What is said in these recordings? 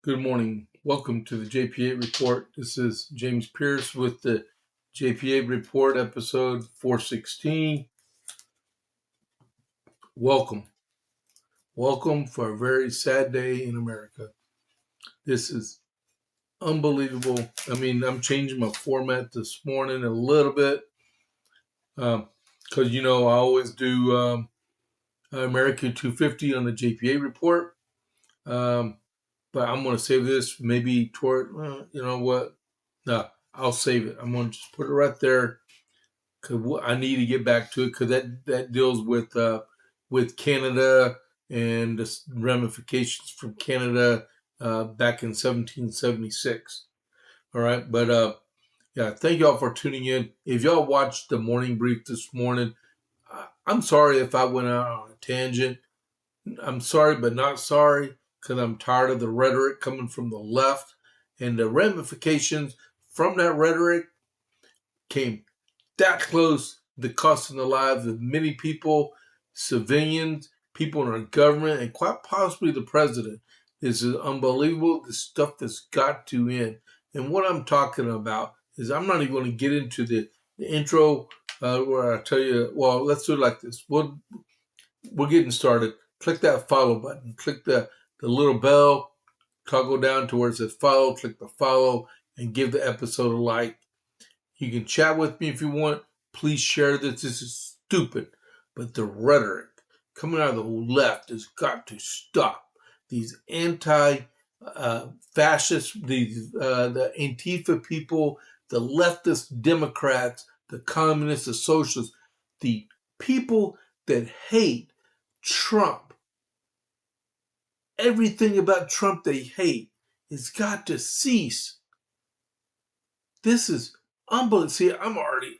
Good morning. Welcome to the JP8 report. This is James Pierce with the JP8 report, episode 416. Welcome. Welcome for a very sad day in America. This is unbelievable. I'm changing my format this morning a little bit because, I always do America 250 on the JP8 report. But I'm going to save this maybe toward, you know what? No, I'll save it. I'm going to just put it right there because I need to get back to it because that deals with Canada and the ramifications from Canada back in 1776. All right. But yeah, thank y'all for tuning in. If y'all watched the morning brief this morning, I'm sorry if I went out on a tangent. I'm sorry, but not sorry, because I'm tired of the rhetoric coming from the left. And the ramifications from that rhetoric came that close to costing the lives of many people, civilians, people in our government, and quite possibly the president. This is unbelievable. The stuff that's got to end. And what I'm talking about is I'm not even going to get into the intro where I tell you, well, let's do it like this. We're getting started. Click that follow button. Click the little bell. Toggle down to where it says follow. Click the follow and give the episode a like. You can chat with me if you want. Please share this. This is stupid. But the rhetoric coming out of the left has got to stop. These anti-fascists, the Antifa people, the leftist Democrats, the communists, the socialists, the people that hate Trump. Everything about Trump they hate has got to cease. This is unbelievable. See, I'm already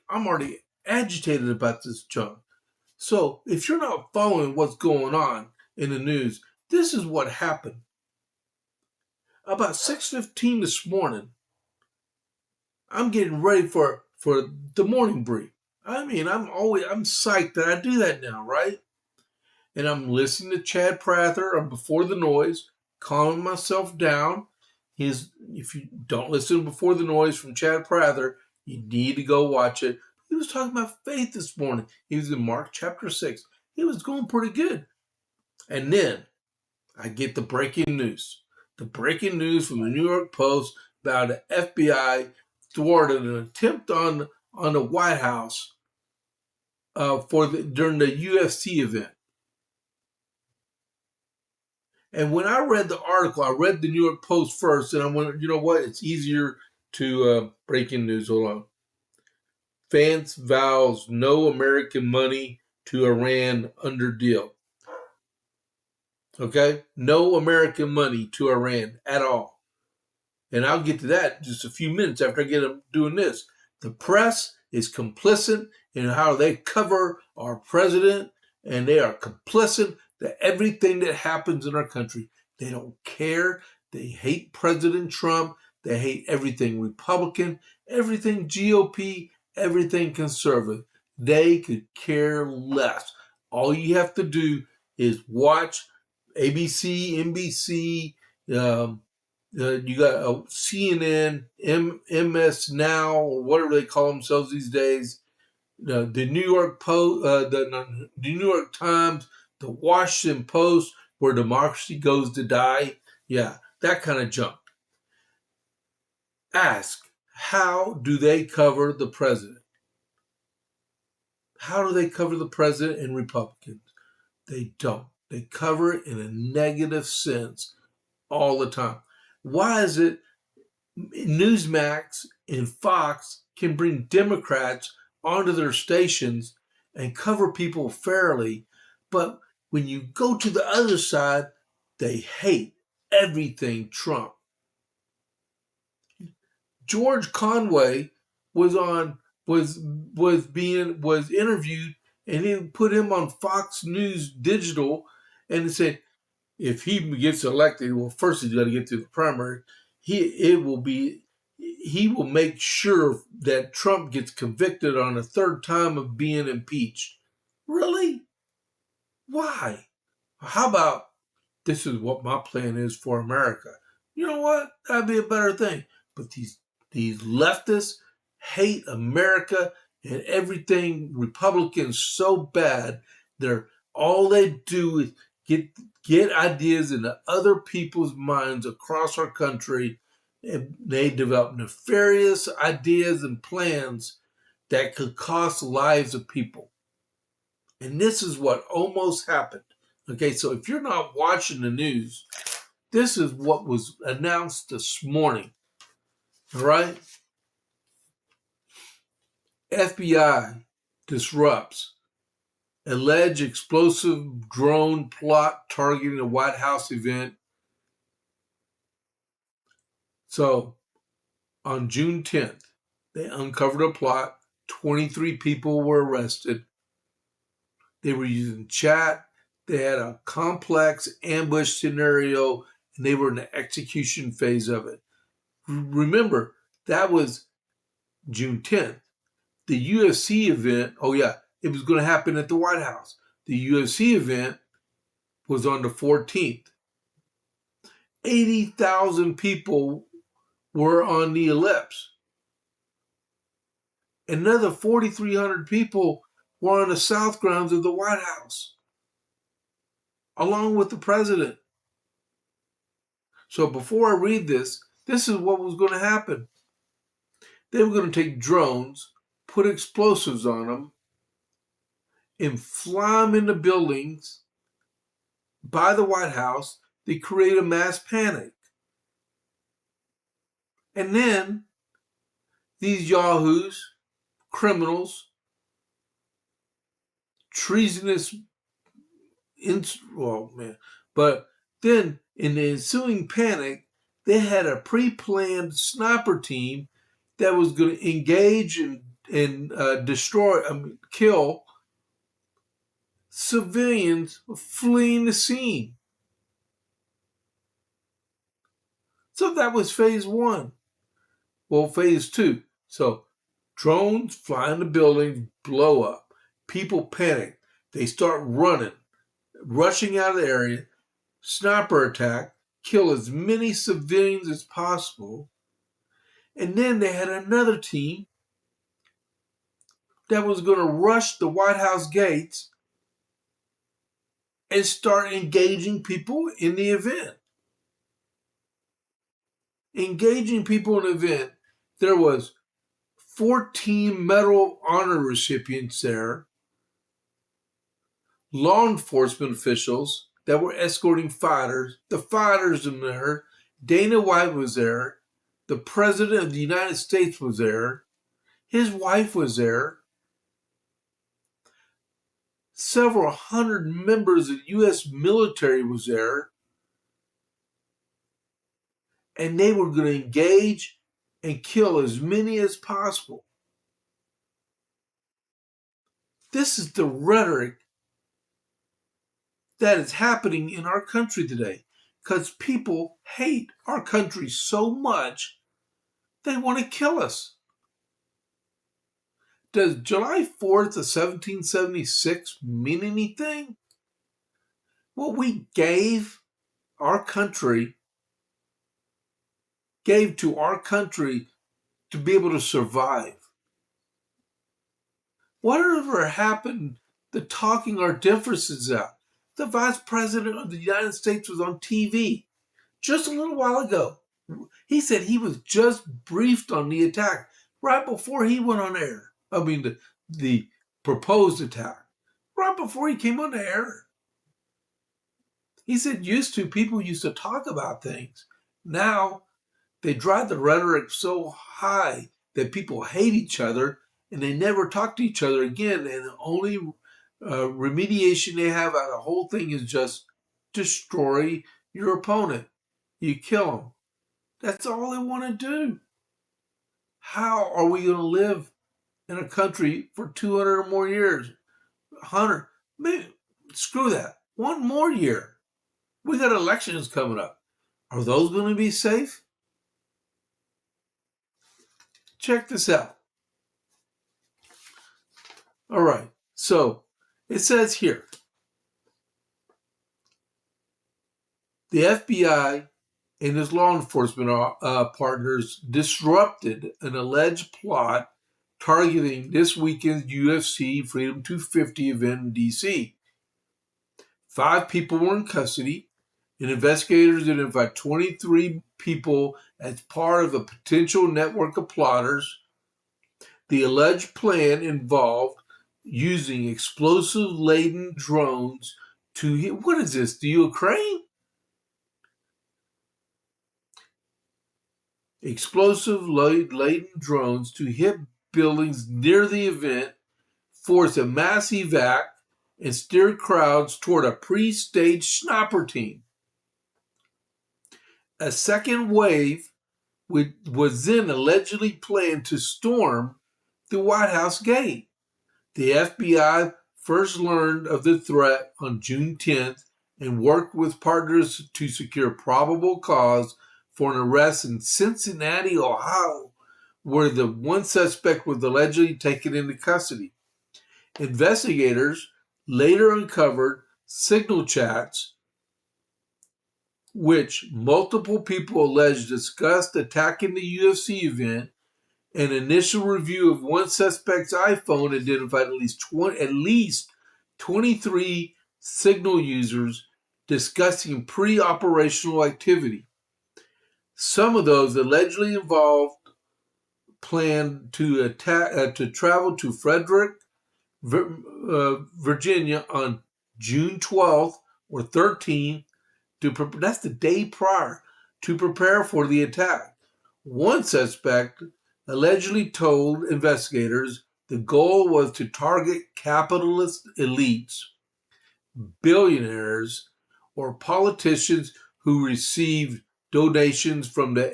agitated about this junk. So if you're not following what's going on in the news, this is what happened. About 6:15 this morning, I'm getting ready for the morning brief. I'm psyched that I do that now, right? And I'm listening to Chad Prather on Before the Noise, calming myself down. If you don't listen to Before the Noise from Chad Prather, you need to go watch it. He was talking about faith this morning. He was in Mark chapter 6. He was going pretty good. And then I get the breaking news. The breaking news from the New York Post about the FBI thwarted an attempt on the White House during the UFC event. And when I read the article, I read the New York Post first, and I went, you know what? It's easier to breaking news. Hold on. Vance vows no American money to Iran under deal. Okay? No American money to Iran at all. And I'll get to that in just a few minutes after I get them doing this. The press is complicit in how they cover our president, and they are complicit to everything that happens in our country. They don't care. They hate President Trump. They hate everything Republican, everything GOP, everything conservative. They could care less. All you have to do is watch ABC, NBC, you got CNN, MS Now, or whatever they call themselves these days. The New York Post, the New York Times, the Washington Post, where democracy goes to die. Yeah, that kind of junk. Ask, how do they cover the president? How do they cover the president and Republicans? They don't. They cover it in a negative sense all the time. Why is it Newsmax and Fox can bring Democrats onto their stations and cover people fairly, but when you go to the other side, they hate everything Trump? George Conway was interviewed, and he put him on Fox News Digital, and he said, if he gets elected, well, first he's got to get through the primary. He will make sure that Trump gets convicted on a third time of being impeached. Really? Why? How about, this is what my plan is for America? You know what? That'd be a better thing. But these leftists hate America and everything Republicans so bad. All they do is get ideas into other people's minds across our country, and they develop nefarious ideas and plans that could cost lives of people. And this is what almost happened. Okay, so if you're not watching the news, this is what was announced this morning. All right? FBI disrupts alleged explosive drone plot targeting a White House event. So on June 10th, they uncovered a plot. 23 people were arrested. They were using chat. They had a complex ambush scenario, and they were in the execution phase of it. Remember, that was June 10th. The UFC event, it was going to happen at the White House. The UFC event was on the 14th. 80,000 people were on the ellipse. Another 4,300 people were on the south grounds of the White House, along with the president. So before I read this is what was going to happen. They were going to take drones, put explosives on them, and fly them into buildings by the White House. They create a mass panic. And then these yahoos, criminals, treasonous, but then in the ensuing panic, they had a pre-planned sniper team that was going to engage and kill civilians fleeing the scene. So that was phase one. Well, phase two. So drones fly into buildings, blow up. People panic. They start running, rushing out of the area, sniper attack, kill as many civilians as possible. And then they had another team that was going to rush the White House gates and start engaging people in the event. Engaging people in the event, there was 14 Medal of Honor recipients there, law enforcement officials that were escorting fighters. The fighters were there. Dana White was there. The President of the United States was there. His wife was there. Several hundred members of the U.S. military was there. And they were going to engage and kill as many as possible. This is the rhetoric that is happening in our country today, because people hate our country so much they want to kill us. Does July 4th of 1776 mean anything? What we gave to our country to be able to survive. Whatever happened to talking our differences out? The Vice President of the United States was on TV just a little while ago. He said he was just briefed on the attack right before he went on air. I mean, the proposed attack, right before he came on the air. He said people used to talk about things. Now, they drive the rhetoric so high that people hate each other and they never talk to each other again. And the only remediation they have out of the whole thing is just destroy your opponent. You kill them. That's all they want to do. How are we going to live in a country for 200 or more years? 100? Maybe, screw that. One more year. We got elections coming up. Are those going to be safe? Check this out. All right. So it says here, the FBI and his law enforcement partners disrupted an alleged plot targeting this weekend's UFC Freedom 250 event in D.C. 5 people were in custody, and investigators identified 23 people as part of a potential network of plotters. The alleged plan involved using explosive-laden drones to hit, what is this, the Ukraine? Explosive-laden drones to hit buildings near the event, force a mass evac, and steer crowds toward a pre-staged sniper team. A second wave was then allegedly planned to storm the White House gate. The FBI first learned of the threat on June 10th and worked with partners to secure probable cause for an arrest in Cincinnati, Ohio, where the one suspect was allegedly taken into custody. Investigators later uncovered signal chats which multiple people alleged discussed attacking the UFC event. An initial review of one suspect's iPhone identified at least 23 signal users discussing pre-operational activity. Some of those allegedly involved planned to travel to Frederick, Virginia on June 12th or 13th. That's the day prior, to prepare for the attack. One suspect allegedly told investigators the goal was to target capitalist elites, billionaires, or politicians who received donations from the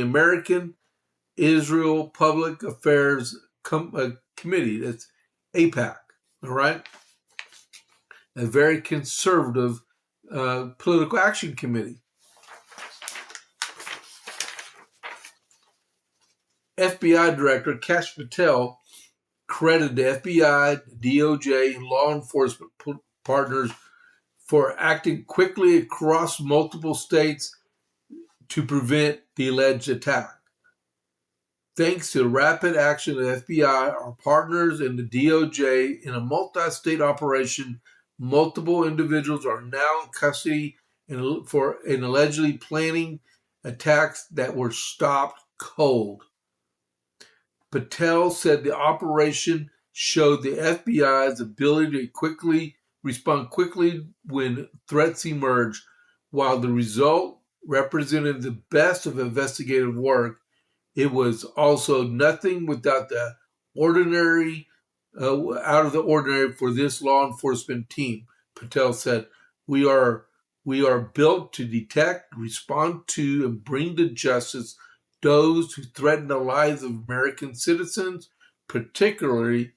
American Israel Public Affairs Committee. That's AIPAC. All right, a very conservative political action committee. FBI Director Kash Patel credited the FBI, DOJ, and law enforcement partners for acting quickly across multiple states to prevent the alleged attack. Thanks to the rapid action of the FBI, our partners, and the DOJ in a multi-state operation, multiple individuals are now in custody in allegedly planning attacks that were stopped cold. Patel said the operation showed the FBI's ability to respond quickly when threats emerged, while the result represented the best of investigative work. It was also nothing without the ordinary, out of the ordinary for this law enforcement team. Patel said, "We are built to detect, respond to, and bring to justice those who threaten the lives of American citizens, particularly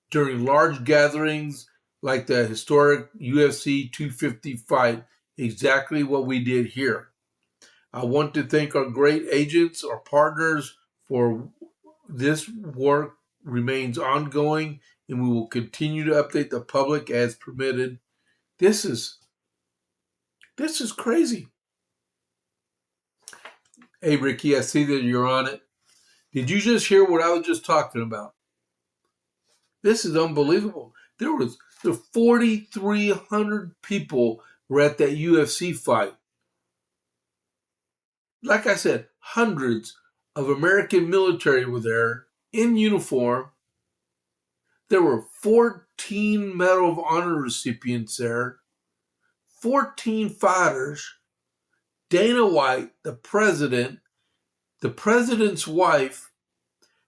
during large gatherings like the historic UFC 250 fight." Exactly what we did here. I want to thank our great agents, our partners, for this work remains ongoing, and we will continue to update the public as permitted. This is crazy. Hey, Ricky, I see that you're on it. Did you just hear what I was just talking about? This is unbelievable. There were 4,300 people were at that UFC fight. Like I said, hundreds of American military were there in uniform. There were 14 Medal of Honor recipients there, 14 fighters, Dana White, the president's wife,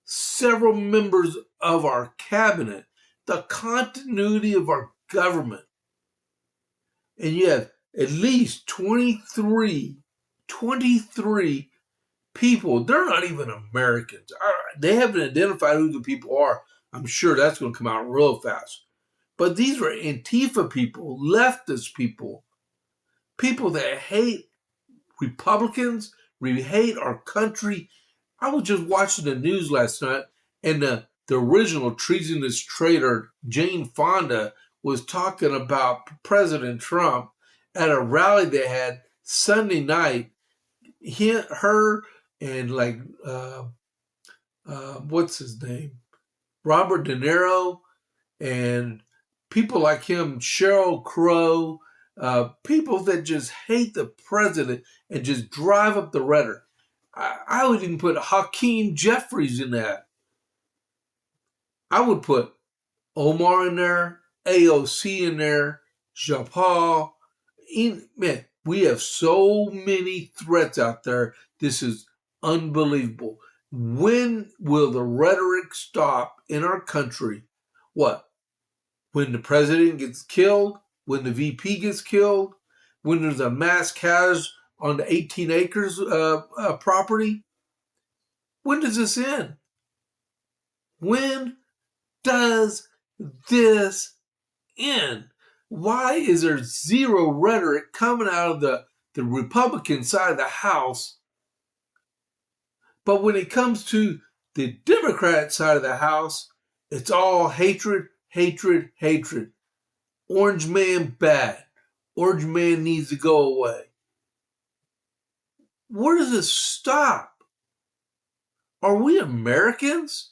several members of our cabinet, the continuity of our government. And yet, at least 23 people, they're not even Americans. They haven't identified who the people are. I'm sure that's going to come out real fast. But these were Antifa people, leftist people, people that hate Republicans, we hate our country. I was just watching the news last night, and the original treasonous traitor, Jane Fonda, was talking about President Trump at a rally they had Sunday night, her and like what's his name, Robert De Niro, and people like him, Sheryl Crow, people that just hate the president and just drive up the rhetoric. I would even put Hakeem Jeffries in that. I would put Omar in there, AOC in there, Japal. Man, we have so many threats out there. This is unbelievable. When will the rhetoric stop in our country? What? When the president gets killed? When the VP gets killed? When there's a mass casualty on the 18 acres property? When does this end? When does this end? Why is there zero rhetoric coming out of the Republican side of the House? But when it comes to the Democrat side of the House, it's all hatred, hatred, hatred. Orange man bad. Orange man needs to go away. Where does this stop? Are we Americans?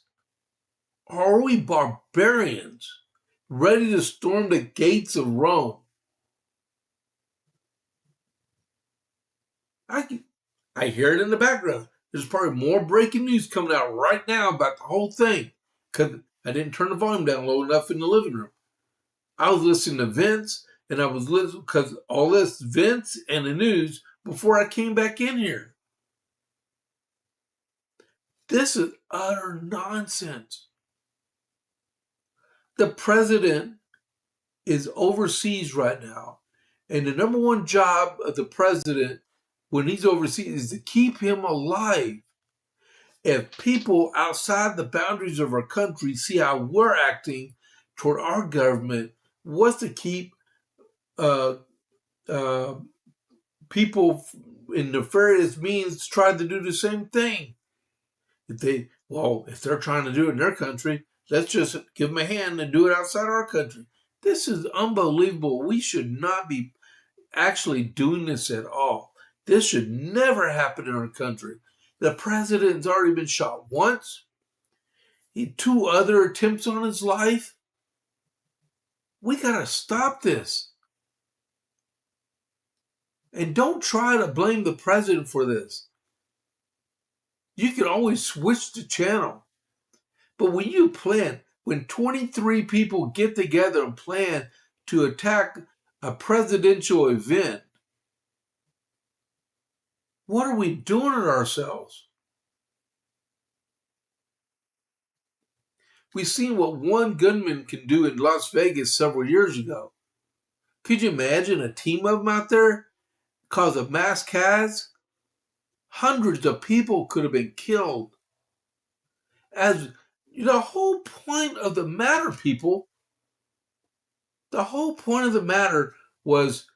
Or are we barbarians ready to storm the gates of Rome? I hear it in the background. There's probably more breaking news coming out right now about the whole thing because I didn't turn the volume down low enough in the living room. I was listening to Vince, and I was listening because all this Vince and the news before I came back in here. This is utter nonsense. The president is overseas right now, and the number one job of the president when he's overseas is to keep him alive. If people outside the boundaries of our country see how we're acting toward our government, what's to keep people in nefarious means try to do the same thing? If they're trying to do it in their country, let's just give them a hand and do it outside our country. This is unbelievable. We should not be actually doing this at all. This should never happen in our country. The president's already been shot once. He had 2 other attempts on his life. We got to stop this. And don't try to blame the president for this. You can always switch the channel. But when you plan, when 23 people get together and plan to attack a presidential event, what are we doing to ourselves? We've seen what one gunman can do in Las Vegas several years ago. Could you imagine a team of them out there cause a mass cas? Hundreds of people could have been killed. As the whole point of the matter, people, the whole point of the matter was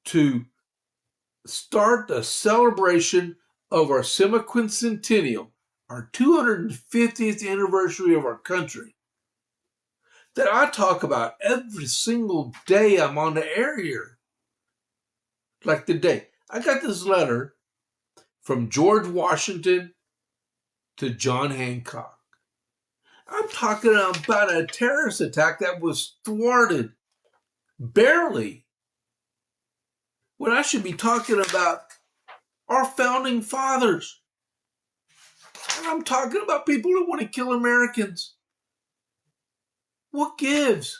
to start the celebration of our semiquincentennial, our 250th anniversary of our country, that I talk about every single day I'm on the air here. Like today, I got this letter from George Washington to John Hancock. I'm talking about a terrorist attack that was thwarted, barely, when I should be talking about our founding fathers. And I'm talking about people who want to kill Americans. What gives?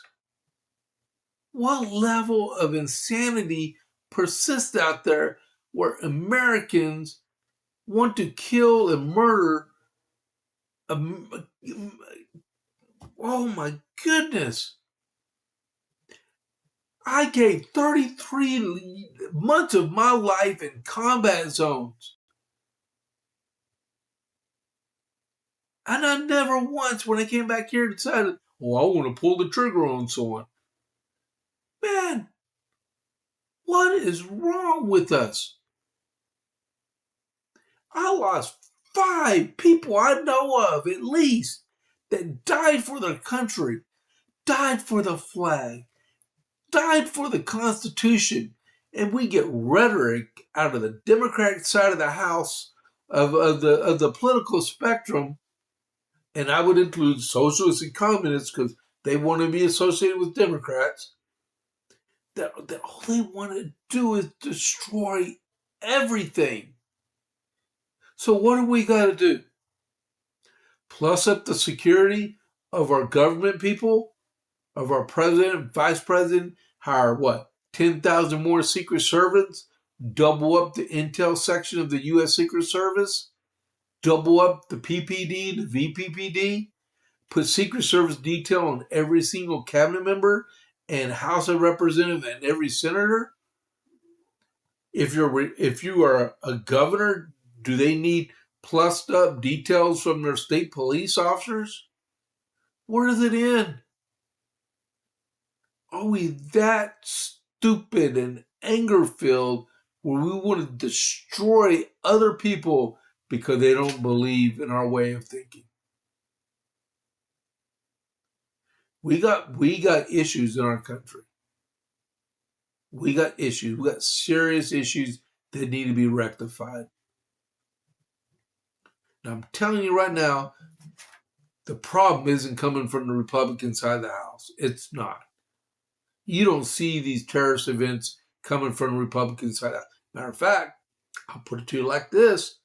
What level of insanity persists out there where Americans want to kill and murder? Oh my goodness. I gave 33 months of my life in combat zones. And I never once, when I came back here, decided, I want to pull the trigger on someone. Man, what is wrong with us? I lost 5 people I know of, at least, that died for their country, died for the flag, died for the Constitution, And we get rhetoric out of the Democratic side of the House of the political spectrum, and I would include socialists and communists because they want to be associated with Democrats, that all they want to do is destroy everything. So what do we got to do? Plus up the security of our government people, of our president and vice president, hire what? 10,000 more Secret Service, double up the intel section of the U.S. Secret Service, double up the PPD, the VPPD, put Secret Service detail on every single cabinet member and House of Representatives and every senator. If you are a governor, do they need plussed up details from their state police officers? Where does it end? Are we that stupid and anger filled where we want to destroy other people because they don't believe in our way of thinking? We got issues in our country. We got issues. We got serious issues that need to be rectified. Now, I'm telling you right now, the problem isn't coming from the Republican side of the House. It's not. You don't see these terrorist events coming from the Republican side. Matter of fact, I'll put it to you like this.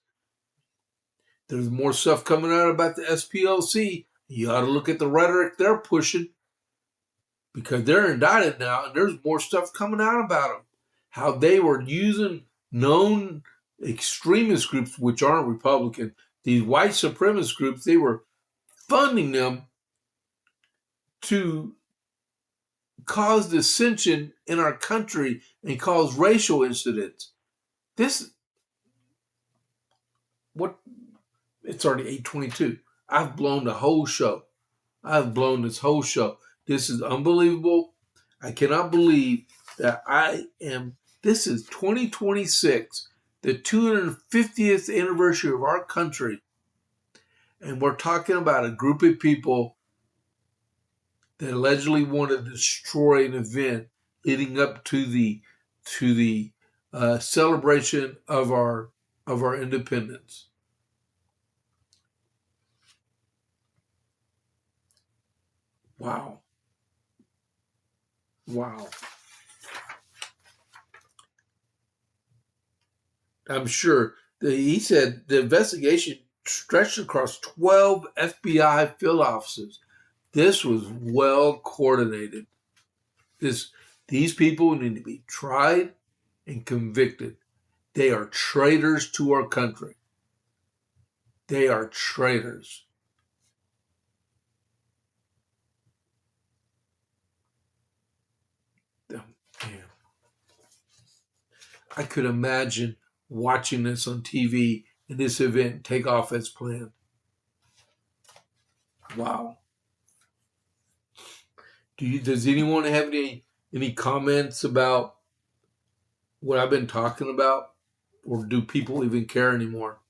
There's more stuff coming out about the SPLC. You ought to look at the rhetoric they're pushing because they're indicted now, and there's more stuff coming out about them. How they were using known extremist groups, which aren't Republican, these white supremacist groups, they were funding them to cause dissension in our country and cause racial incidents. It's already 8:22. I've blown the whole show. I've blown this whole show. This is unbelievable. I cannot believe that this is 2026, the 250th anniversary of our country. And we're talking about a group of people that allegedly want to destroy an event leading up to the celebration of our independence. Wow. I'm sure he said the investigation stretched across 12 FBI field offices. This was well coordinated. These people need to be tried and convicted. They are traitors to our country. They are traitors. Man. I could imagine watching this on TV and this event take off as planned. Wow. Does anyone have any comments about what I've been talking about? Or do people even care anymore?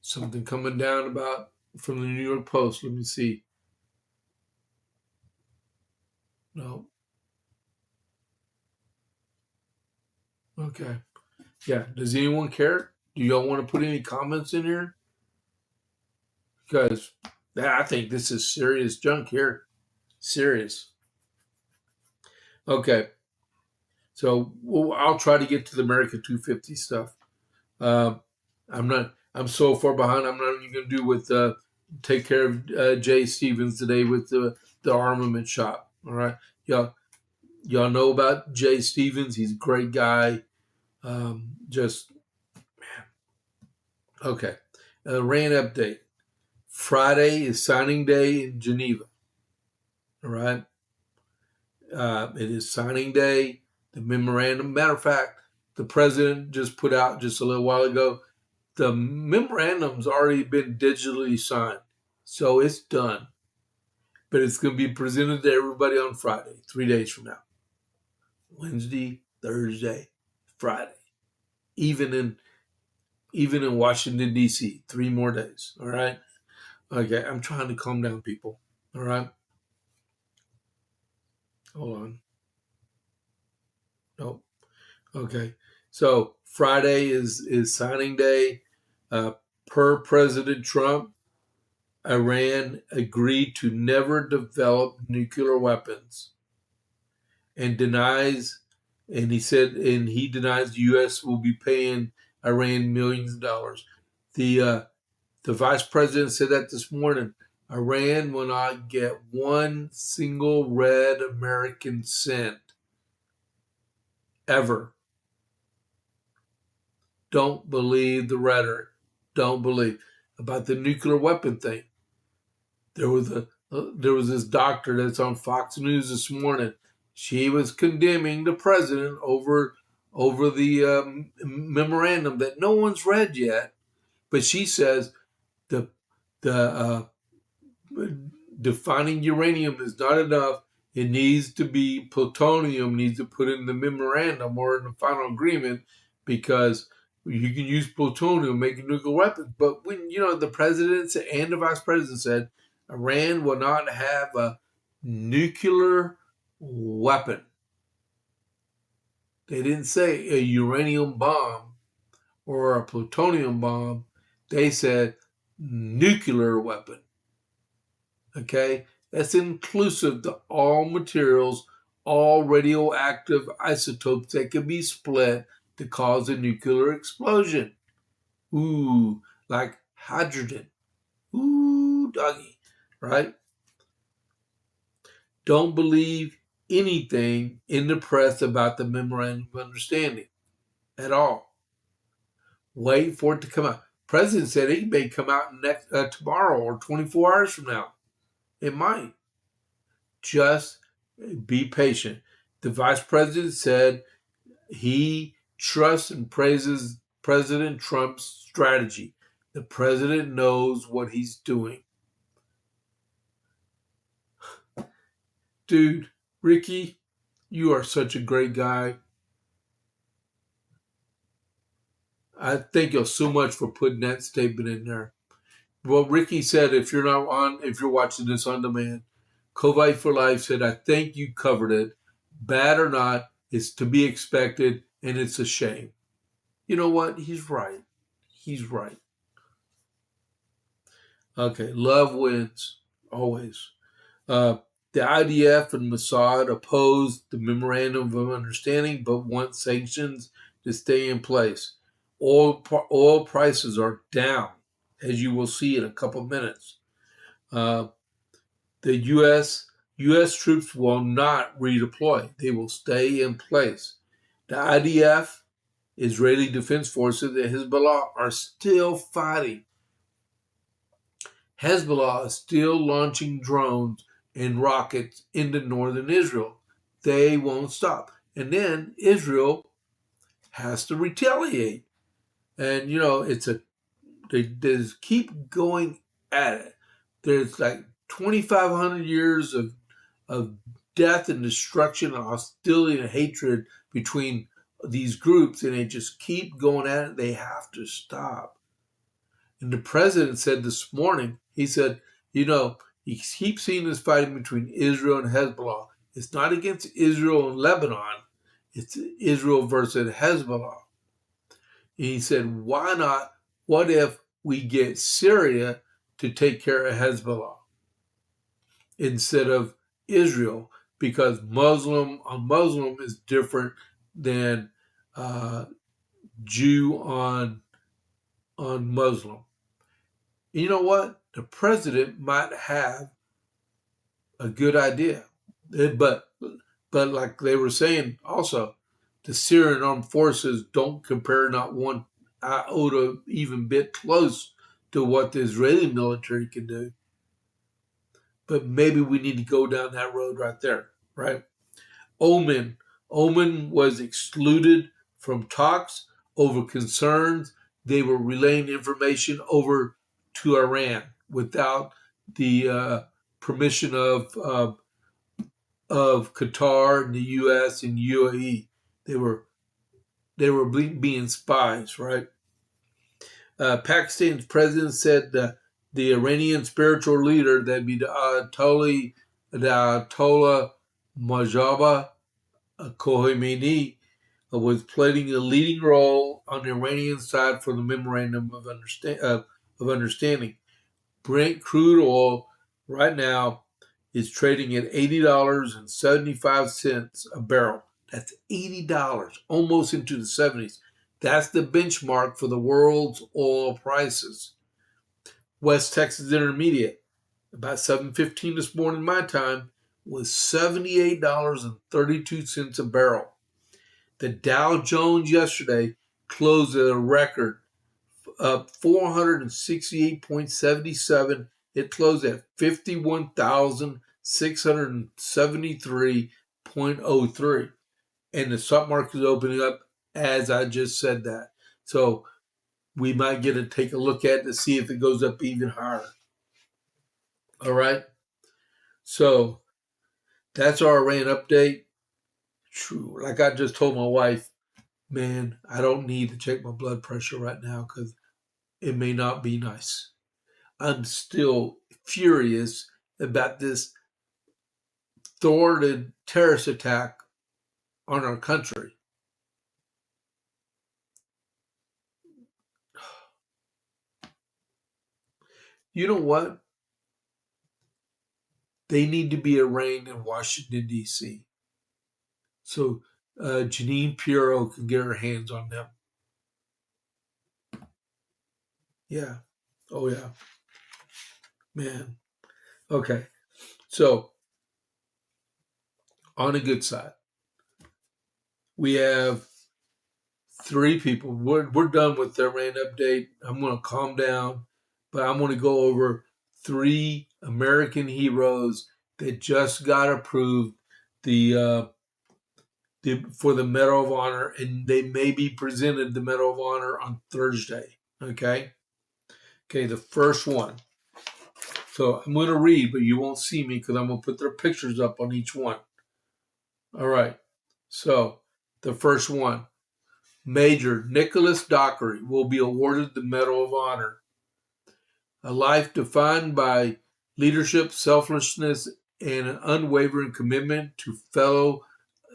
Something coming down about from the New York Post. Let me see. No. Okay. Yeah. Does anyone care? Do y'all want to put any comments in here? Because I think this is serious junk here. Serious. Okay. So I'll try to get to the America 250 stuff. I'm so far behind. I'm not even going to do with take care of Jay Stevens today with the armament shop. All right. Y'all know about Jay Stevens. He's a great guy. Man. Okay. Rain update. Friday is signing day in Geneva. All right. It is signing day. The memorandum. Matter of fact, the president just put out just a little while ago. The memorandum's already been digitally signed, so it's done. But it's going to be presented to everybody on Friday, 3 days from now. Wednesday, Thursday, Friday. Even in Washington, D.C., 3 more days. All right? Okay, I'm trying to calm down, people. All right? Hold on. Nope. Okay. So Friday is signing day. Uh, per President Trump, Iran agreed to never develop nuclear weapons and he denies the U.S. will be paying Iran millions of dollars. The the vice president said that this morning. Iran will not get one single red American cent ever. Don't believe the rhetoric. Don't believe about the nuclear weapon thing. There was this doctor that's on Fox News this morning. She was condemning the president over the memorandum that no one's read yet, but she says the the defining uranium is not enough. It needs to be plutonium, needs to put in the memorandum or in the final agreement because you can use plutonium making nuclear weapons. But when the president and the vice president said Iran will not have a nuclear weapon, they didn't say a uranium bomb or a plutonium bomb. They said nuclear weapon. Okay, that's inclusive to all materials, all radioactive isotopes that can be split to cause a nuclear explosion. Ooh, like hydrogen. Ooh, doggy, right? Don't believe anything in the press about the memorandum of understanding at all. Wait for it to come out. President said it may come out tomorrow or 24 hours from now. It might. Just be patient. The vice president said he trusts and praises President Trump's strategy. The president knows what he's doing. Dude, Ricky, you are such a great guy. I thank you so much for putting that statement in there. Well, Ricky said if you're watching this on demand, COVID for Life said, I think you covered it. Bad or not, it's to be expected and it's a shame. You know what? He's right. He's right. Okay, love wins, always. The IDF and Mossad opposed the Memorandum of Understanding but want sanctions to stay in place. Oil prices are down, as you will see in a couple of minutes. The U.S. troops will not redeploy. They will stay in place. The IDF, Israeli Defense Forces, and Hezbollah are still fighting. Hezbollah is still launching drones and rockets into northern Israel. They won't stop. And then Israel has to retaliate. And, they just keep going at it. There's like 2,500 years of death and destruction and hostility and hatred between these groups, and they just keep going at it. They have to stop. And the president said this morning, he said, he keeps seeing this fighting between Israel and Hezbollah. It's not against Israel and Lebanon. It's Israel versus Hezbollah. And he said, why not? What if we get Syria to take care of Hezbollah instead of Israel? Because Muslim on Muslim is different than Jew on Muslim. You know what? The president might have a good idea, but like they were saying also, the Syrian armed forces don't compare not one iota even bit close to what the Israeli military can do. But maybe we need to go down that road right there, right? Oman was excluded from talks over concerns. They were relaying information over to Iran without the permission of Qatar and the U.S. and UAE. They were being spies, right? Pakistan's president said the Iranian spiritual leader, that'd be the Ayatollah Mojtaba Khomeini, was playing a leading role on the Iranian side for the memorandum of understanding. Brent crude oil right now is trading at $80.75 a barrel. That's $80, almost into the 70s. That's the benchmark for the world's oil prices. West Texas Intermediate, about 7:15 this morning my time, was $78.32 a barrel. The Dow Jones yesterday closed at a record up 468.77. It closed at 51,673.03. And the stock market is opening up as I just said that. So we might get to take a look at it to see if it goes up even higher. All right. So that's our Iran update. True. Like I just told my wife, man, I don't need to check my blood pressure right now because it may not be nice. I'm still furious about this thwarted terrorist attack on our country. You know what? They need to be arraigned in Washington, D.C. So Janine Pirro can get her hands on them. Yeah. Oh, yeah. Man. Okay. So, on the good side, we have 3 people. We're done with the Iran update. I'm going to calm down, but I'm going to go over 3 American heroes that just got approved for the Medal of Honor, and they may be presented the Medal of Honor on Thursday. Okay, the first one. So I'm going to read, but you won't see me because I'm going to put their pictures up on each one. All right. So the first one, Major Nicholas Dockery will be awarded the Medal of Honor. A life defined by leadership, selflessness, and an unwavering commitment to fellow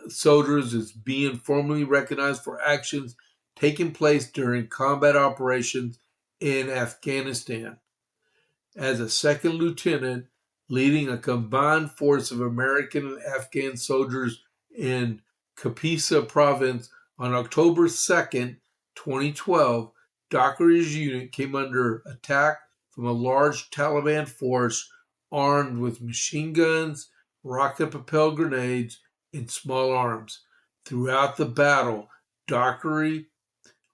soldiers is being formally recognized for actions taking place during combat operations in Afghanistan. As a second lieutenant leading a combined force of American and Afghan soldiers in Kapisa province on October 2nd, 2012, Dockery's unit came under attack from a large Taliban force armed with machine guns, rocket-propelled grenades, and small arms. Throughout the battle, Dockery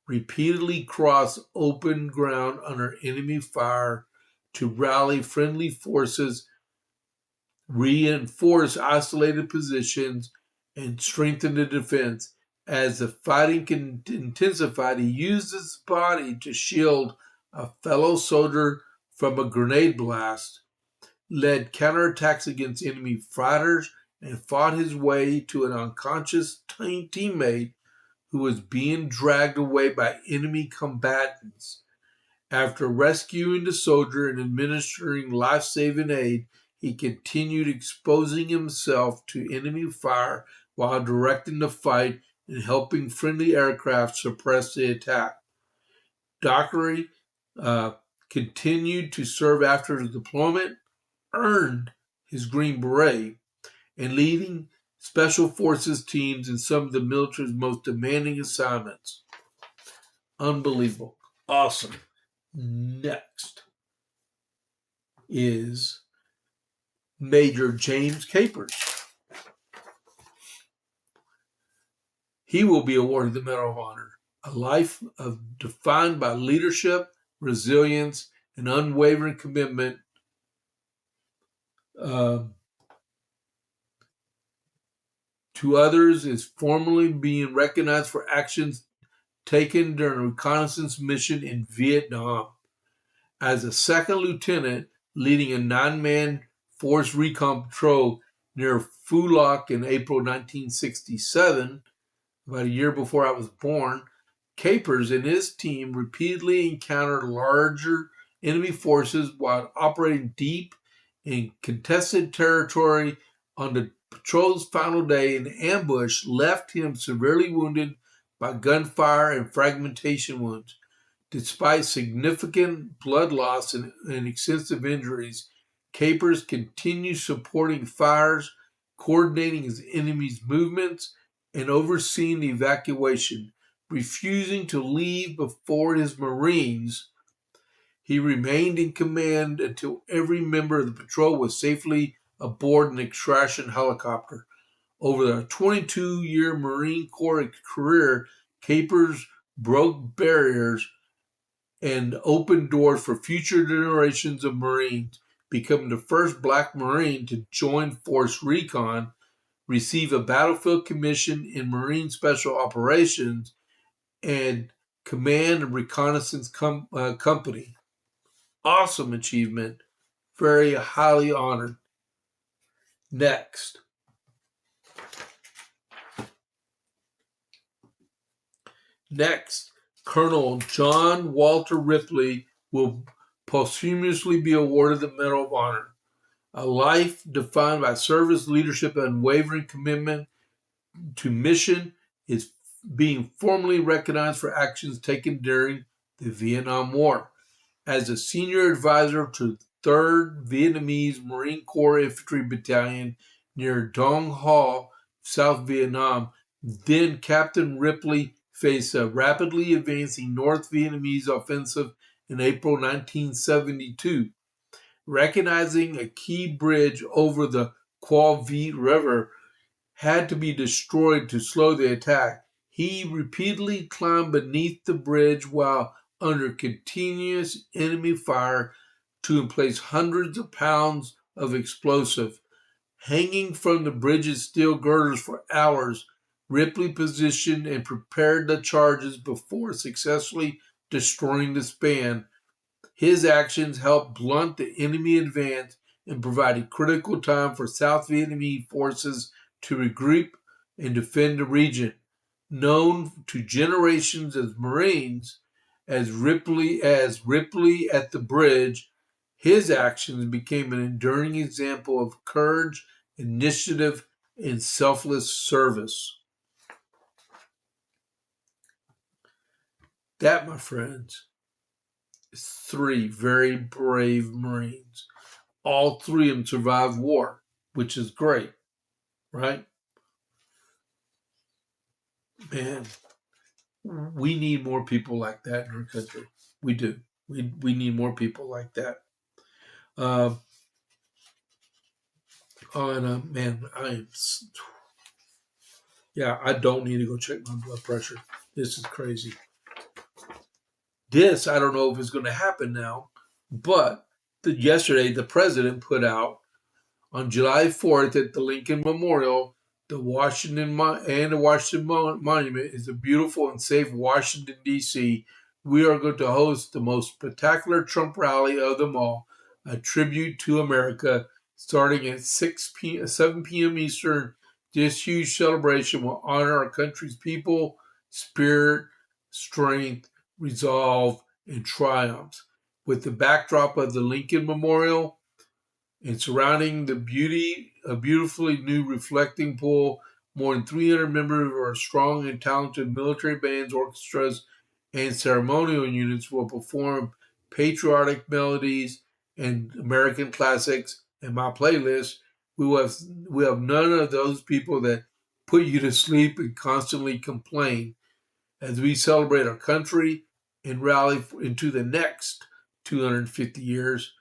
repeatedly crossed open ground under enemy fire to rally friendly forces, reinforce isolated positions, and strengthen the defense. As the fighting intensified, he used his body to shield a fellow soldier from a grenade blast, led counterattacks against enemy fighters, and fought his way to an unconscious teammate who was being dragged away by enemy combatants. After rescuing the soldier and administering life-saving aid, he continued exposing himself to enemy fire while directing the fight and helping friendly aircraft suppress the attack. Dockery continued to serve after his deployment, earned his Green Beret, and leading special forces teams in some of the military's most demanding assignments. Unbelievable. Awesome. Next is Major James Capers. He will be awarded the Medal of Honor. A life defined by leadership, resilience, and unwavering commitment to others is formally being recognized for actions taken during a reconnaissance mission in Vietnam. As a second lieutenant leading a 9-man force recon patrol near Phu Loc in April 1967, about a year before I was born, Capers and his team repeatedly encountered larger enemy forces while operating deep in contested territory. On the patrol's final day, an ambush left him severely wounded by gunfire and fragmentation wounds. Despite significant blood loss and extensive injuries, Capers continued supporting fires, coordinating his enemy's movements, and overseeing the evacuation, refusing to leave before his Marines. He remained in command until every member of the patrol was safely aboard an extraction helicopter. Over the 22-year Marine Corps career, Capers broke barriers and opened doors for future generations of Marines, becoming the first Black Marine to join Force Recon, receive a battlefield commission in Marine Special Operations, and command a reconnaissance company. Awesome achievement. Very highly honored. Next. Colonel John Walter Ripley will posthumously be awarded the Medal of Honor. A life defined by service, leadership, and unwavering commitment to mission is being formally recognized for actions taken during the Vietnam War. As a senior advisor to 3rd Vietnamese Marine Corps Infantry Battalion near Dong Ho, South Vietnam, then Captain Ripley faced a rapidly advancing North Vietnamese offensive in April 1972. Recognizing a key bridge over the Quoc Viet River had to be destroyed to slow the attack, he repeatedly climbed beneath the bridge while under continuous enemy fire to place hundreds of pounds of explosive. Hanging from the bridge's steel girders for hours, Ripley positioned and prepared the charges before successfully destroying the span. His actions helped blunt the enemy advance and provided critical time for South Vietnamese forces to regroup and defend the region. Known to generations as Marines as Ripley at the bridge, his actions became an enduring example of courage, initiative, and selfless service. That, my friends, is 3 very brave Marines. All 3 of them survived war, which is great, right? Man, we need more people like that in our country. We do. We need more people like that. Man, I don't need to go check my blood pressure. This is crazy. This, I don't know if it's going to happen now, but yesterday the president put out on July 4th at the Lincoln Memorial, the Washington Monument is a beautiful and safe Washington, D.C. We are going to host the most spectacular Trump rally of them all, a tribute to America, starting at 7 p.m. Eastern. This huge celebration will honor our country's people, spirit, strength, resolve, and triumphs. With the backdrop of the Lincoln Memorial and surrounding the beauty, a beautifully new reflecting pool, more than 300 members of our strong and talented military bands, orchestras, and ceremonial units will perform patriotic melodies and American classics. In my playlist, we have none of those people that put you to sleep and constantly complain as we celebrate our country and rally into the next 250 years.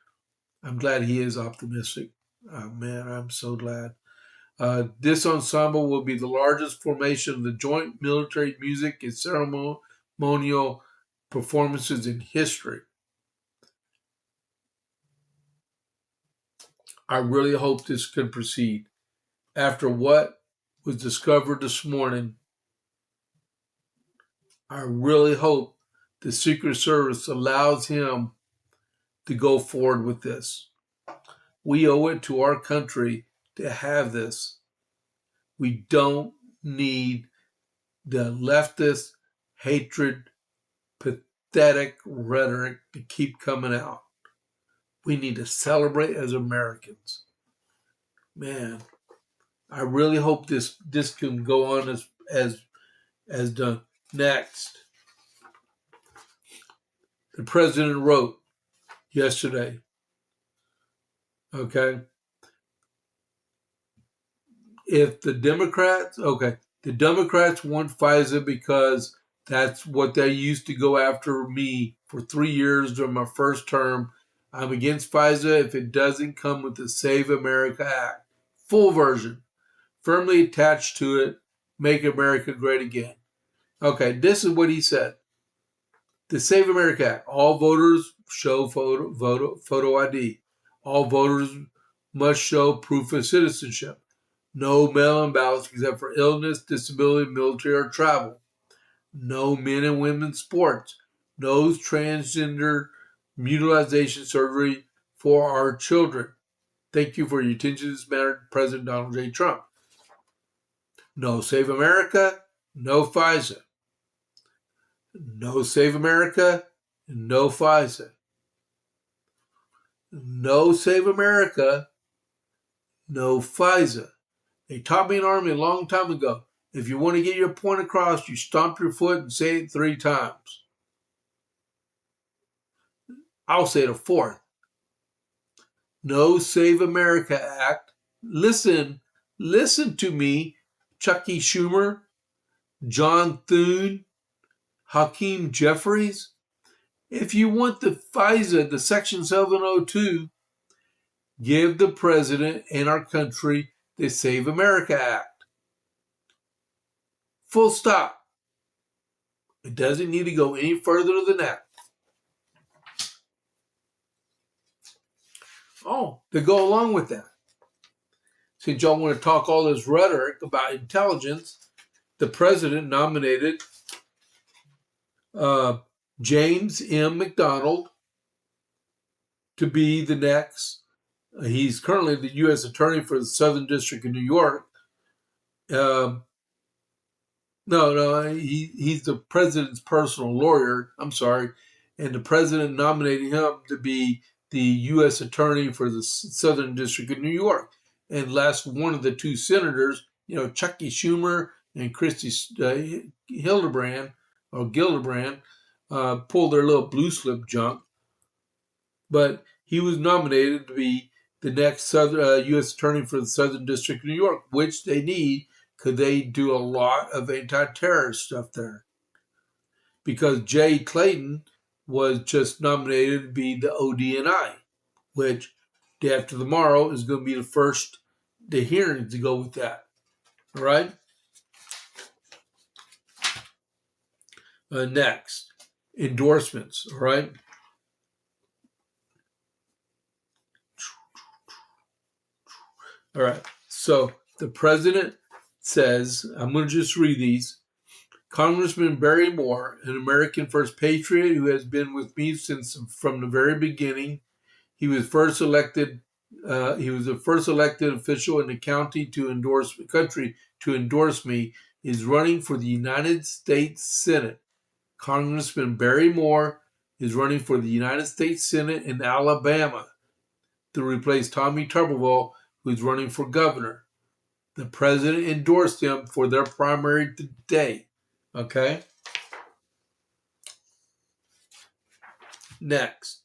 I'm glad he is optimistic. Oh, man, I'm so glad. This ensemble will be the largest formation of the joint military music and ceremonial performances in history. I really hope this can proceed. After what was discovered this morning, I really hope the Secret Service allows him to go forward with this. We owe it to our country to have this. We don't need the leftist hatred, pathetic rhetoric to keep coming out. We need to celebrate as Americans. Man, I really hope this can go on as done. Next, the president wrote yesterday, okay, if the Democrats want FISA because that's what they used to go after me for 3 years during my first term. I'm against FISA if it doesn't come with the Save America Act. Full version. Firmly attached to it. Make America great again. Okay, this is what he said. The Save America Act. All voters show photo ID. All voters must show proof of citizenship. No mail-in ballots except for illness, disability, military, or travel. No men and women sports. No transgender mutilization surgery for our children. Thank you for your attention to this matter, President Donald J. Trump. No Save America, no FISA. No Save America, no FISA. No Save America, no FISA. They taught me in the Army a long time ago. If you want to get your point across, you stomp your foot and say it 3 times. I'll say it a 4th. No Save America Act. Listen to me, Chucky Schumer, John Thune, Hakeem Jeffries. If you want the FISA, the Section 702, give the president and our country the Save America Act. Full stop. It doesn't need to go any further than that. Oh, to go along with that, since y'all want to talk all this rhetoric about intelligence, the president nominated James M. McDonald to be the next. He's currently the U.S. Attorney for the Southern District of New York. He's the president's personal lawyer. I'm sorry. And the president nominated him to be the U.S. Attorney for the Southern District of New York. And last one of the 2 senators, Chucky Schumer and Christy Gillibrand, pulled their little blue slip junk. But he was nominated to be the next U.S. Attorney for the Southern District of New York, which they need because they do a lot of anti-terrorist stuff there. Because Jay Clayton was just nominated to be the ODNI, which day after tomorrow is going to be the hearing to go with that. All right? Next, endorsements. All right? All right. So the president says, I'm going to just read these. Congressman Barry Moore, an American First Patriot who has been with me from the very beginning. He was the first elected official in the country to endorse me, is running for the United States Senate. Congressman Barry Moore is running for the United States Senate in Alabama to replace Tommy Tuberville, who is running for governor. The president endorsed him for their primary today. Okay? Next,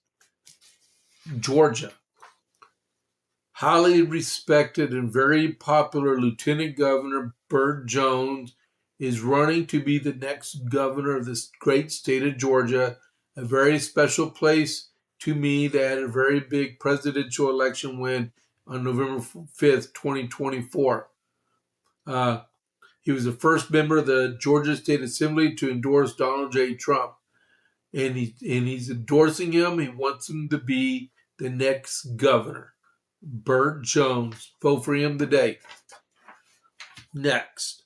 Georgia. Highly respected and very popular Lieutenant Governor Burt Jones is running to be the next governor of this great state of Georgia, a very special place to me that had a very big presidential election win on November 5th, 2024. He was the first member of the Georgia State Assembly to endorse Donald J. Trump. And he's endorsing him. He wants him to be the next governor. Burt Jones. Vote for him today. Next.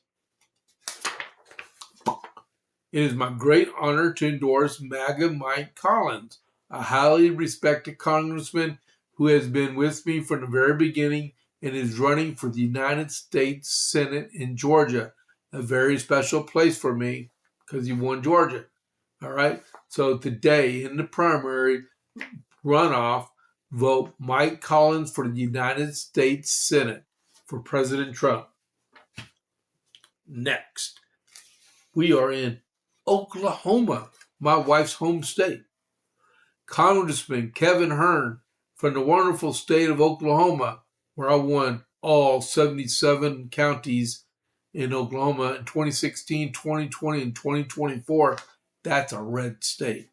It is my great honor to endorse MAGA Mike Collins, a highly respected congressman who has been with me from the very beginning and is running for the United States Senate in Georgia, a very special place for me because he won Georgia. All right. So today in the primary runoff, vote Mike Collins for the United States Senate for President Trump. Next, we are in Oklahoma, my wife's home state. Congressman Kevin Hern from the wonderful state of Oklahoma, where I won all 77 counties in Oklahoma in 2016, 2020, and 2024. That's a red state.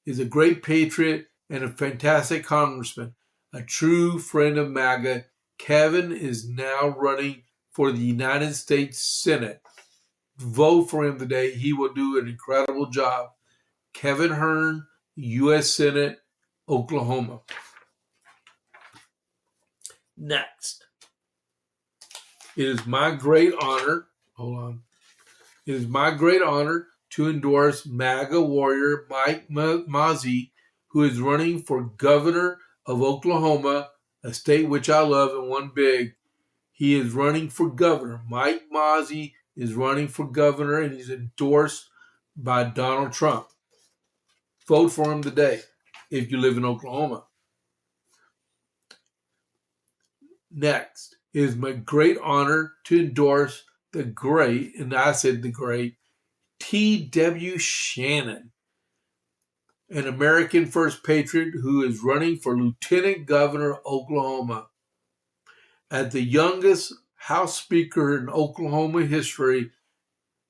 Is a great patriot and a fantastic congressman, a true friend of MAGA. Kevin is now running for the United States Senate. Vote for him today. He will do an incredible job. Kevin Hern, U.S. Senate, Oklahoma. Next. It is my great honor, It is my great honor to endorse MAGA warrior Mike Mazzei, who is running for governor of Oklahoma, a state which I love and won big. He is running for governor. Mike Mazzei is running for governor, and he's endorsed by Donald Trump. Vote for him today if you live in Oklahoma. Next, it is my great honor to endorse the great, and I said the great, T.W. Shannon, an American First Patriot who is running for Lieutenant Governor of Oklahoma. As the youngest House Speaker in Oklahoma history,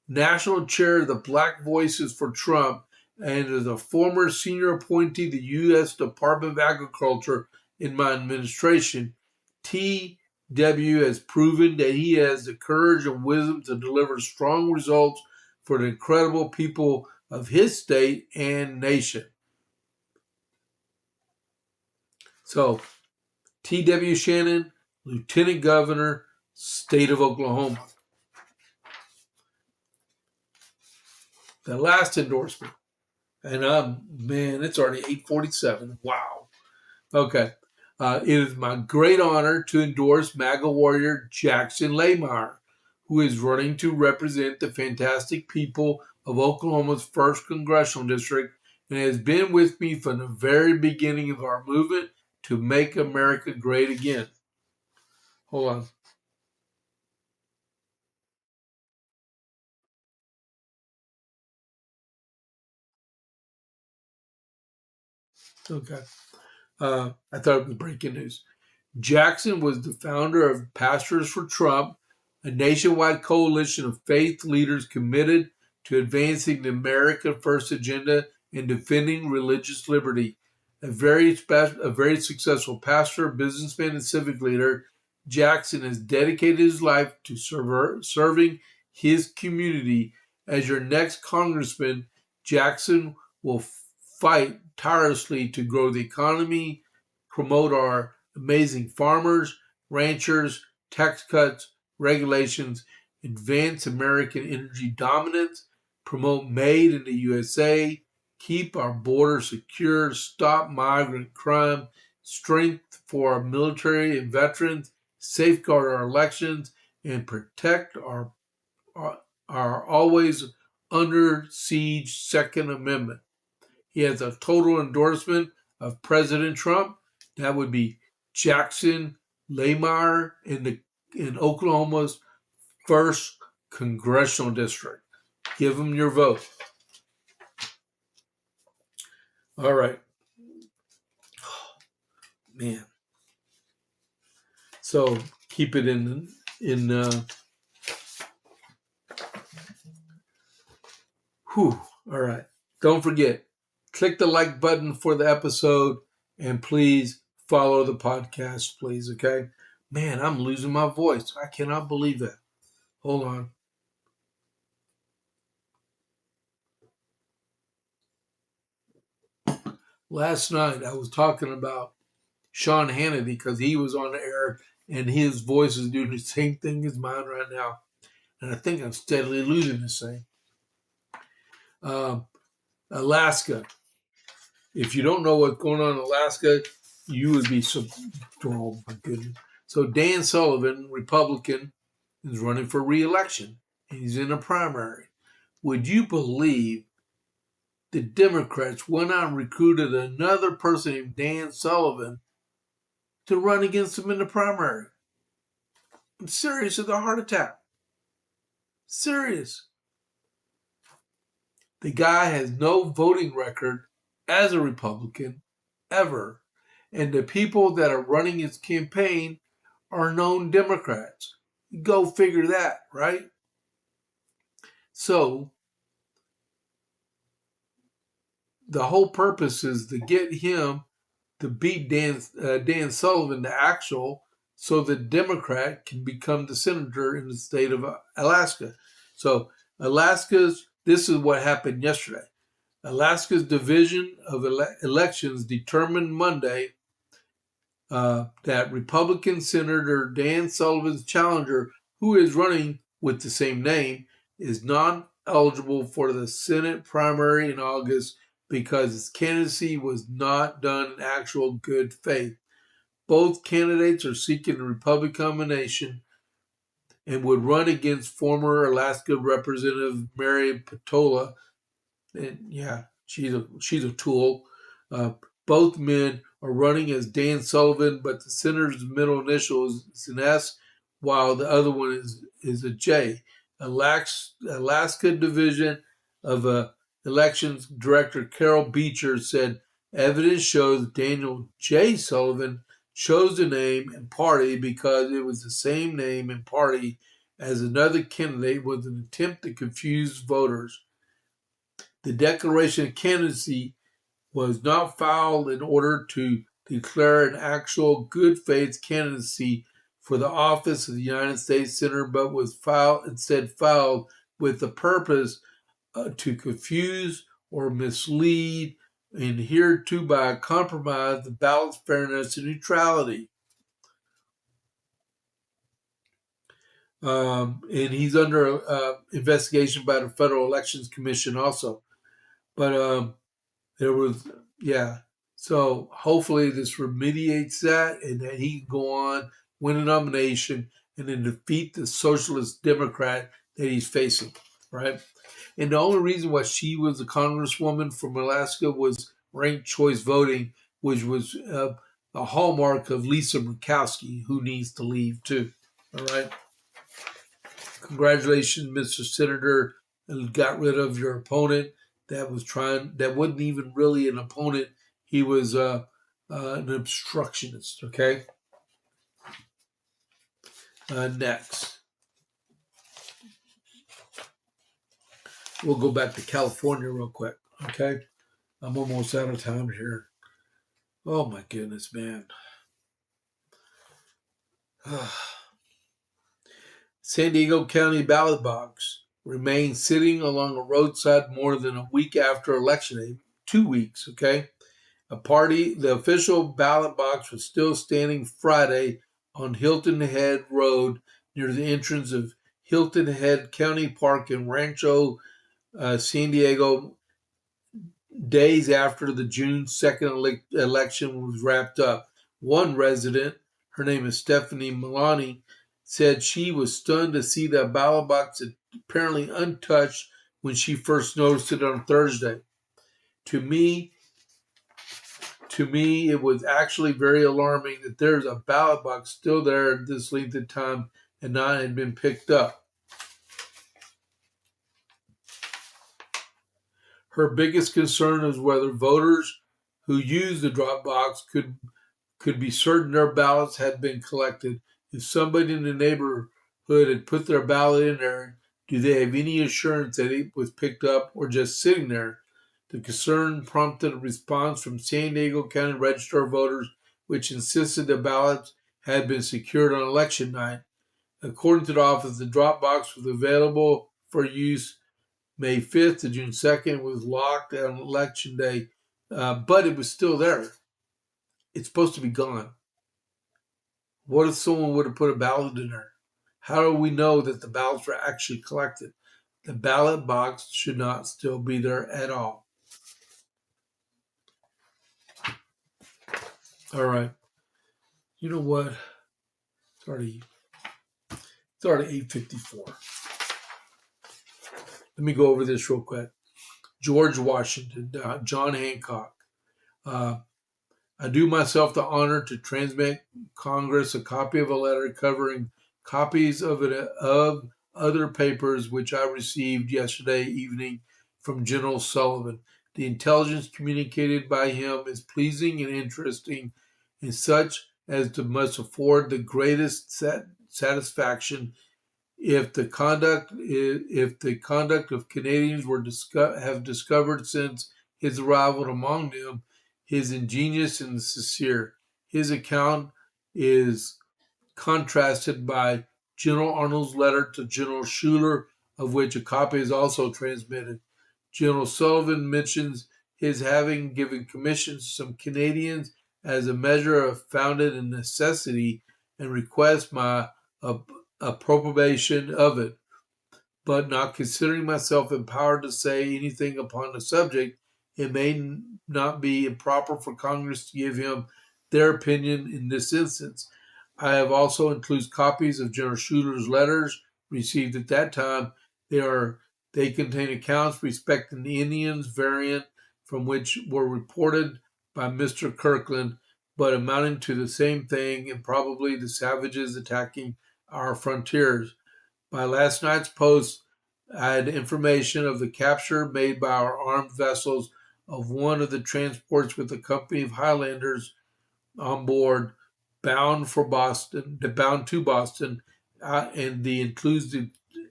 National Chair of the Black Voices for Trump, and as a former senior appointee to the U.S. Department of Agriculture in my administration, T.W. has proven that he has the courage and wisdom to deliver strong results for the incredible people of his state and nation. So, T.W. Shannon, Lieutenant Governor, State of Oklahoma. The last endorsement, and it's already 8:47. Wow. Okay. It is my great honor to endorse MAGA warrior Jackson Laymeyer, who is running to represent the fantastic people of Oklahoma's 1st Congressional District and has been with me from the very beginning of our movement to make America great again. Hold on. Okay. I thought it was breaking news. Jackson was the founder of Pastors for Trump, a nationwide coalition of faith leaders committed to advancing the America First agenda and defending religious liberty. A very successful pastor, businessman, and civic leader, Jackson has dedicated his life to serving his community. As your next congressman, Jackson will fight tirelessly to grow the economy, promote our amazing farmers, ranchers, tax cuts, regulations, advance American energy dominance, promote made in the USA, keep our borders secure, stop migrant crime, strength for our military and veterans, safeguard our elections, and protect our always under siege Second Amendment. He has a total endorsement of President Trump. That would be Jackson Laymeyer in Oklahoma's 1st Congressional District. Give him your vote. All right. Man. So keep it in All right. Don't forget, click the like button for the episode and please follow the podcast, please, okay? Man, I'm losing my voice. I cannot believe that. Hold on. Last night I was talking about Sean Hannity because he was on the air and his voice is doing the same thing as mine right now. And I think I'm steadily losing this thing. Alaska. If you don't know what's going on in Alaska, you would be so, oh my goodness. So Dan Sullivan, Republican, is running for re-election. He's in a primary. Would you believe the Democrats went out and recruited another person named Dan Sullivan to run against him in the primary? I'm serious as a heart attack. Serious. The guy has no voting record as a Republican ever. And the people that are running his campaign are known Democrats. Go figure that, right? So the whole purpose is to get him to beat Dan Sullivan, the actual, so the Democrat can become the senator in the state of Alaska. So this is what happened yesterday. Alaska's Division of Elections determined Monday that Republican Senator Dan Sullivan's challenger, who is running with the same name, is non-eligible for the Senate primary in August because his candidacy was not done in actual good faith. Both candidates are seeking the Republican nomination and would run against former Alaska Representative Mary Patola. And yeah, she's a tool. Both men are running as Dan Sullivan, but the senator's middle initial is an S, while the other one is a J. Alaska Division of Elections Director Carol Beecher said evidence shows Daniel J. Sullivan chose the name and party because it was the same name and party as another candidate with an attempt to confuse voters. The declaration of candidacy was not filed in order to declare an actual good faith candidacy for the office of the United States Senator, but was instead filed with the purpose to confuse or mislead and hereby compromise the ballot's fairness and neutrality. And he's under investigation by the Federal Elections Commission also. But there was, yeah. So hopefully this remediates that and that he can go on, win a nomination, and then defeat the socialist Democrat that he's facing, right? And the only reason why she was a congresswoman from Alaska was ranked choice voting, which was a hallmark of Lisa Murkowski, who needs to leave too, all right? Congratulations, Mr. Senator, and got rid of your opponent that wasn't even really an opponent. He was an obstructionist, okay? Next. We'll go back to California real quick, okay? I'm almost out of time here. Oh my goodness, man. San Diego County ballot box remains sitting along a roadside more than a week after election day. 2 weeks, okay? The official ballot box was still standing Friday on Hilton Head Road near the entrance of Hilton Head County Park in Rancho, San Diego, days after the June 2nd election was wrapped up. One resident, her name is Stephanie Milani, said she was stunned to see the ballot box apparently untouched when she first noticed it on Thursday. To me, it was actually very alarming that there's a ballot box still there at this length of time and not had been picked up. Her biggest concern is whether voters who use the drop box could be certain their ballots had been collected. If somebody in the neighborhood had put their ballot in there, do they have any assurance that it was picked up or just sitting there? The concern prompted a response from San Diego County Register of Voters, which insisted the ballots had been secured on election night. According to the office, the drop box was available for use May 5th to June 2nd, was locked on election day, but it was still there. It's supposed to be gone. What if someone would have put a ballot in there? How do we know that the ballots were actually collected? The ballot box should not still be there at all. All right. You know what? It's already 8:54. Let me go over this real quick. George Washington, John Hancock. I do myself the honor to transmit Congress a copy of a letter covering copies of other papers which I received yesterday evening from General Sullivan. The intelligence communicated by him is pleasing and interesting, and such as to must afford the greatest satisfaction if the conduct of Canadians have discovered since his arrival among them is ingenious and sincere. His account is contrasted by General Arnold's letter to General Schuyler, of which a copy is also transmitted. General Sullivan mentions his having given commissions to some Canadians as a measure of founded necessity and requests my approbation of it, but not considering myself empowered to say anything upon the subject, it may not be improper for Congress to give him their opinion in this instance. I have also included copies of General Schuyler's letters received at that time. They contain accounts respecting the Indians variant from which were reported by Mr. Kirkland, but amounting to the same thing and probably the savages attacking our frontiers. By last night's post, I had information of the capture made by our armed vessels of one of the transports with a company of Highlanders on board, bound to Boston, and the includes the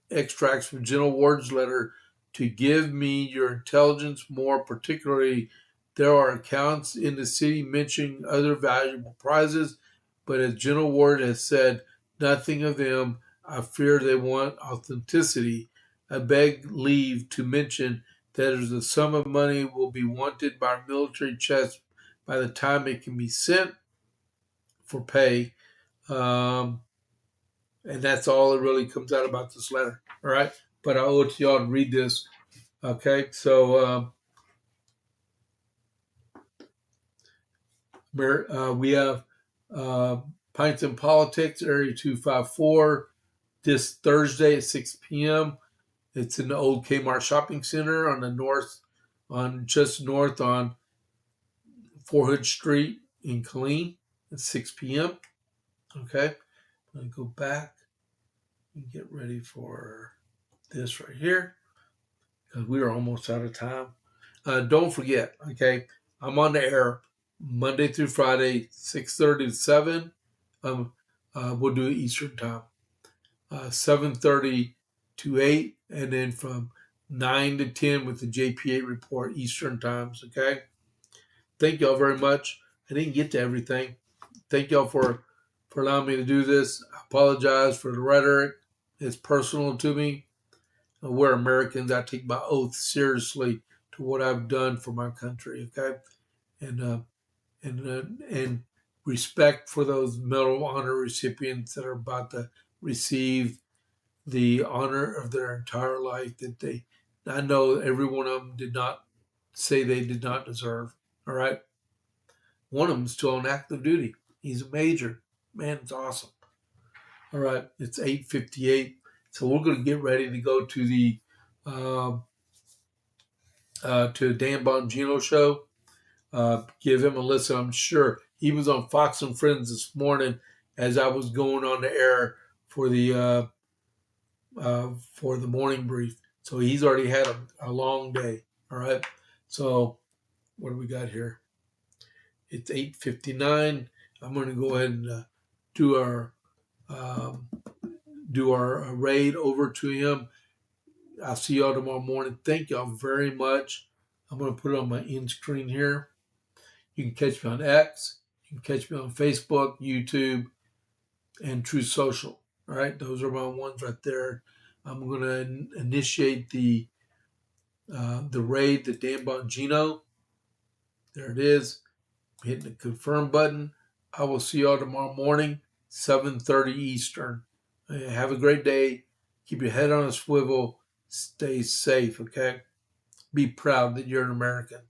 extracts from General Ward's letter to give me your intelligence more particularly. There are accounts in the city mentioning other valuable prizes, but as General Ward has said, nothing of them. I fear they want authenticity. I beg leave to mention that as a sum of money will be wanted by our military chest by the time it can be sent for pay. And that's all that really comes out about this letter. All right. But I owe it to y'all to read this. Okay. So we have Pints and Politics, Area 254, this Thursday at 6 p.m. It's in the old Kmart shopping center just north on Fort Hood Street in Killeen at 6 p.m. Okay. I'm going to go back and get ready for this right here because we are almost out of time. Don't forget, okay, I'm on the air Monday through Friday, 6:30 to 7. We'll do Eastern time. 7:30 to 8, and then from 9 to 10 with the JP8 report Eastern times, okay? Thank y'all very much. I didn't get to everything. Thank y'all for allowing me to do this. I apologize for the rhetoric. It's personal to me. We're Americans. I take my oath seriously to what I've done for my country, okay? And respect for those Medal of Honor recipients that are about to receive the honor of their entire life I know every one of them did not say they did not deserve. All right. One of them is still on active duty. He's a major. Man, it's awesome. All right. It's 8:58. So we're going to get ready to go to the Dan Bongino show. Give him a listen. I'm sure he was on Fox and Friends this morning as I was going on the air for the morning brief. So he's already had a long day. All right. So what do we got here? It's 8:59. I'm going to go ahead and do our raid over to him. I'll see y'all tomorrow morning. Thank y'all very much. I'm going to put it on my end screen here. You can catch me on X. You can catch me on Facebook, YouTube, and True Social. All right, those are my ones right there. I'm going to initiate the raid, the Dan Bongino. There it is. Hitting the confirm button. I will see y'all tomorrow morning, 7:30 Eastern. Have a great day. Keep your head on a swivel. Stay safe, okay? Be proud that you're an American.